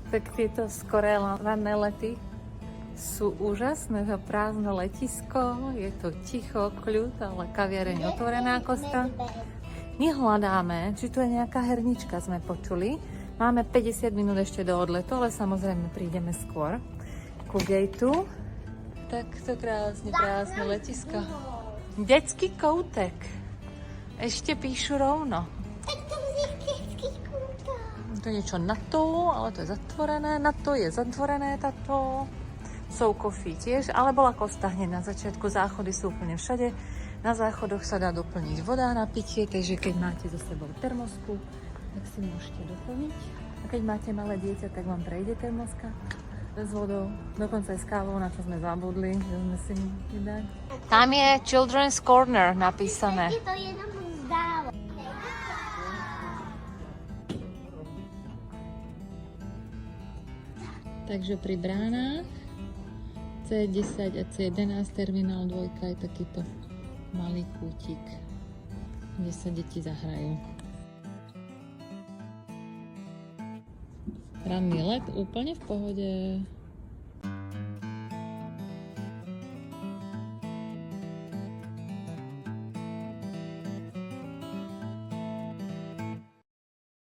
Tak tieto skoré ranné lety sú úžasné, to prázdne letisko, je to ticho, kľud, ale kaviareň otvorená, Kosta. My hľadáme, či tu je nejaká hernička, sme počuli. Máme 50 minút ešte do odletu, ale samozrejme prídeme skôr ku gateu. Takto krásne letisko. Detský koutek. Ešte píšu rovno. Tak to je detský koutek. To je niečo na to, ale to je zatvorené. Na to je zatvorené táto. Jsou coffee tiež, ale bola Kosta hneď na začiatku. Záchody sú úplne všade. Na záchodoch sa dá doplniť voda na pitie, takže keď máte so sebou termosku, tak si môžete doplniť. A keď máte malé dieťa, tak vám prejde termoska s vodou. Dokonca aj s kávou, na čo sme zabudli, že sme si mohli dať. Tam je Children's Corner napísané. To je nám zdálo. Takže pri bránach C10 a C11 terminál 2 je takýto malý kútik, kde sa deti zahrajú. Ranný let úplne v pohode.